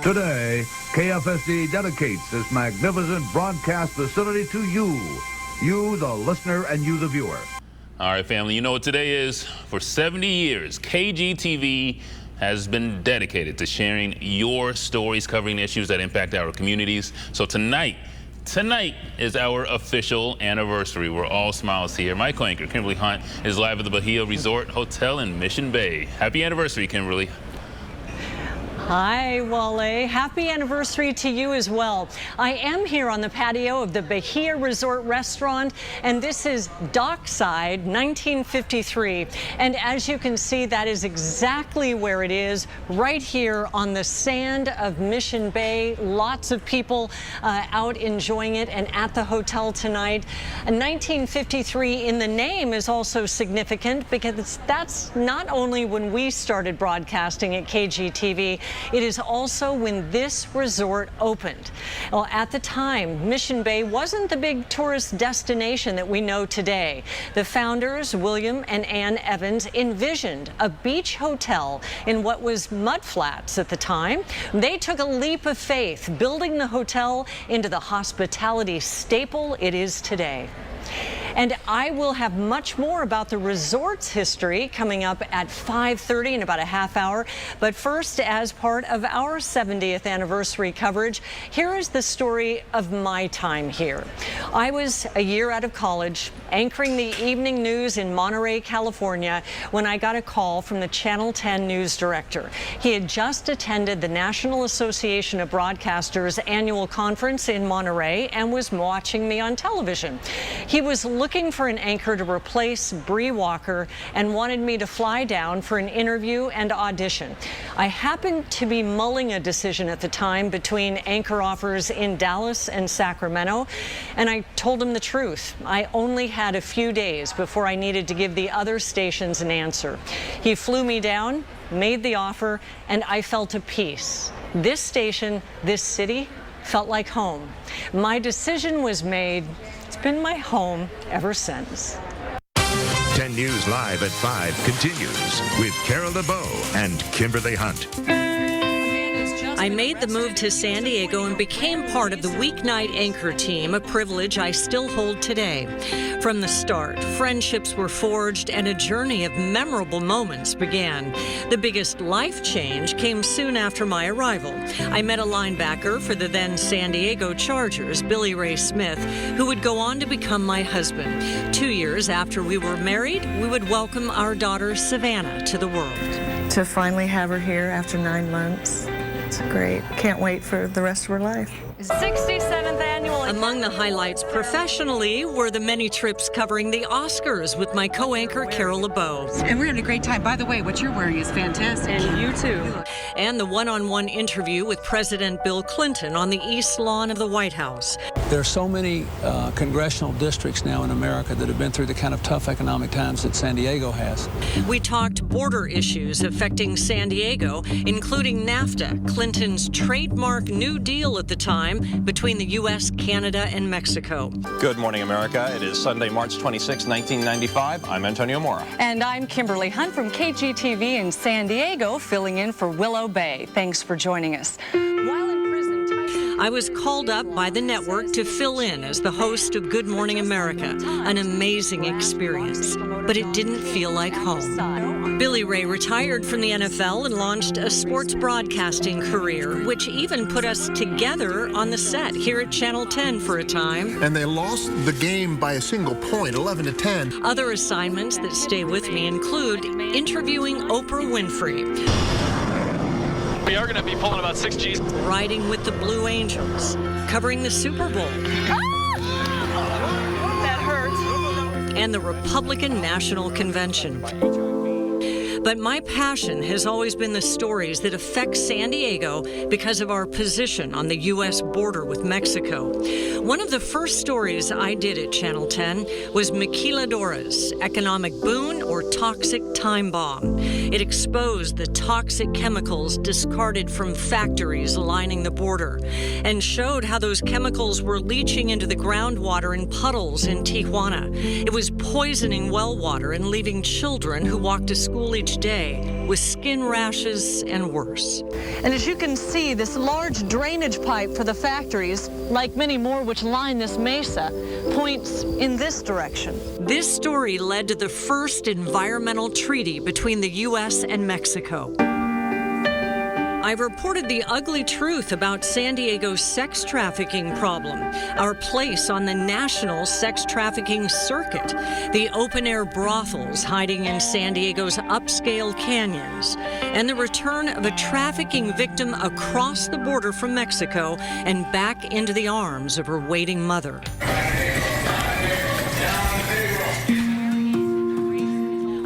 Today, KFSD dedicates this magnificent broadcast facility to you, the listener, and you, the viewer. All right, family, you know what today is? For 70 years, KGTV has been dedicated to sharing your stories, covering issues that impact our communities. So tonight is our official anniversary. We're all smiles here. My co-anchor, Kimberly Hunt, is live at the Bahia Resort Hotel in Mission Bay. Happy anniversary, Kimberly. Hi, Wale. Happy anniversary to you as well. I am here on the patio of the Bahia Resort Restaurant, and this is Dockside 1953. And as you can see, that is exactly where it is, right here on the sand of Mission Bay. Lots of people out enjoying it and at the hotel tonight. 1953 in the name is also significant because that's not only when we started broadcasting at KGTV, it is also when this resort opened. Well, at the time, Mission Bay wasn't the big tourist destination that we know today. The founders, William and Ann Evans, envisioned a beach hotel in what was mudflats at the time. They took a leap of faith, building the hotel into the hospitality staple it is today. And I will have much more about the resort's history coming up at 5:30 in about a half hour. But first, as part of our 70th anniversary coverage, here is the story of my time here. I was a year out of college, anchoring the evening news in Monterey, California, when I got a call from the Channel 10 news director. He had just attended the National Association of Broadcasters annual conference in Monterey and was watching me on television. He was looking for an anchor to replace Bree Walker and wanted me to fly down for an interview and audition. I happened to be mulling a decision at the time between anchor offers in Dallas and Sacramento, and I told him the truth. I only had a few days before I needed to give the other stations an answer. He flew me down, made the offer, and I felt at peace. This station, this city, felt like home. My decision was made. It's been my home ever since. 10 News Live at 5 continues with Carol LeBeau and Kimberly Hunt. I made the move to San Diego and became part of the weeknight anchor team, a privilege I still hold today. From the start, friendships were forged and a journey of memorable moments began. The biggest life change came soon after my arrival. I met a linebacker for the then San Diego Chargers, Billy Ray Smith, who would go on to become my husband. 2 years after we were married, we would welcome our daughter Savannah to the world. To finally have her here after 9 months. It's great. Can't wait for the rest of her life. 67th annual. Among the highlights professionally were the many trips covering the Oscars with my co-anchor Carol LeBeau. And we're having a great time. By the way, what you're wearing is fantastic. And you too. And the one-on-one interview with President Bill Clinton on the East Lawn of the White House. There are so many congressional districts now in America that have been through the kind of tough economic times that San Diego has. We talked border issues affecting San Diego, including NAFTA, Clinton's trademark New Deal at the time between the U.S., Canada, and Mexico. Good morning, America. It is Sunday, March 26, 1995. I'm Antonio Mora. And I'm Kimberly Hunt from KGTV in San Diego, filling in for Willow Bay. Thanks for joining us. While in prison, I was called up by the network to fill in as the host of Good Morning America. An amazing experience, but it didn't feel like home. Billy Ray retired from the NFL and launched a sports broadcasting career, which even put us together on the set here at Channel 10 for a time. And they lost the game by a single point, 11-10. Other assignments that stay with me include interviewing Oprah Winfrey. We are going to be pulling about 6 Gs. Riding with the Blue Angels, covering the Super Bowl. That hurts. And the Republican National Convention. But my passion has always been the stories that affect San Diego because of our position on the U.S. border with Mexico. One of the first stories I did at Channel 10 was Maquiladora's economic boon or toxic time bomb. It exposed the toxic chemicals discarded from factories lining the border and showed how those chemicals were leaching into the groundwater in puddles in Tijuana. It was poisoning well water and leaving children who walked to school each day with skin rashes and worse. And as you can see, this large drainage pipe for the factories, like many more which line this mesa, points in this direction. This story led to the first environmental treaty between the U.S. and Mexico. I've reported the ugly truth about San Diego's sex trafficking problem, our place on the national sex trafficking circuit, the open-air brothels hiding in San Diego's upscale canyons, and the return of a trafficking victim across the border from Mexico and back into the arms of her waiting mother.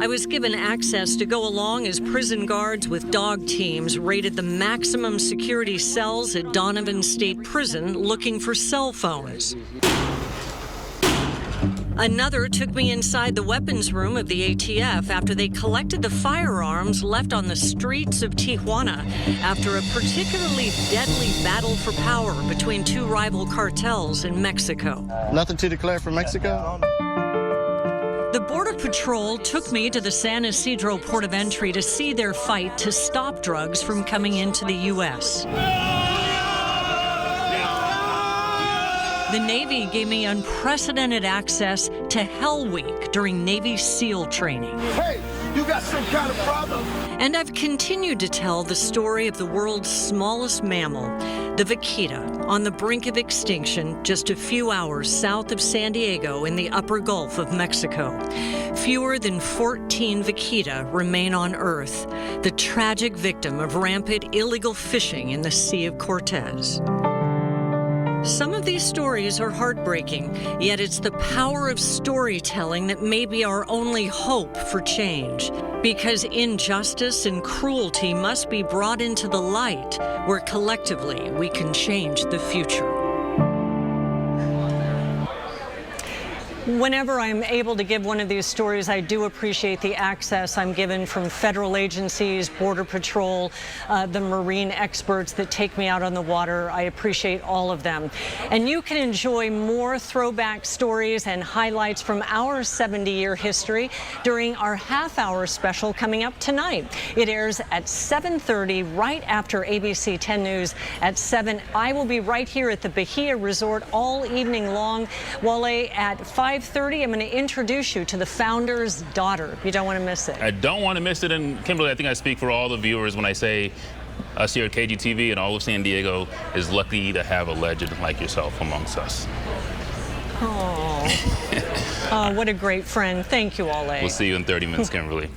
I was given access to go along as prison guards with dog teams raided the maximum security cells at Donovan State Prison looking for cell phones. Another took me inside the weapons room of the ATF after they collected the firearms left on the streets of Tijuana after a particularly deadly battle for power between two rival cartels in Mexico. Nothing to declare for Mexico? The Border Patrol took me to the San Isidro port of entry to see their fight to stop drugs from coming into the U.S. The Navy gave me unprecedented access to Hell Week during Navy SEAL training. Hey, you got some kind of problem? And I've continued to tell the story of the world's smallest mammal, the vaquita, on the brink of extinction just a few hours south of San Diego in the upper Gulf of Mexico. Fewer than 14 vaquita remain on Earth, the tragic victim of rampant illegal fishing in the Sea of Cortez. Some of these stories are heartbreaking, yet it's the power of storytelling that may be our only hope for change. Because injustice and cruelty must be brought into the light, where collectively we can change the future. Whenever I'm able to give one of these stories, I do appreciate the access I'm given from federal agencies, Border Patrol, the marine experts that take me out on the water. I appreciate all of them. And you can enjoy more throwback stories and highlights from our 70-year history during our half-hour special coming up tonight. It airs at 7:30, right after ABC 10 News at 7. I will be right here at the Bahia Resort all evening long. Wale, at 5:30, I'm going to introduce you to the founder's daughter. You don't want to miss it. I don't want to miss it. And Kimberly, I think I speak for all the viewers when I say us here at KGTV and all of San Diego is lucky to have a legend like yourself amongst us. Oh, what a great friend. Thank you, Wale. We'll see you in 30 minutes, Kimberly.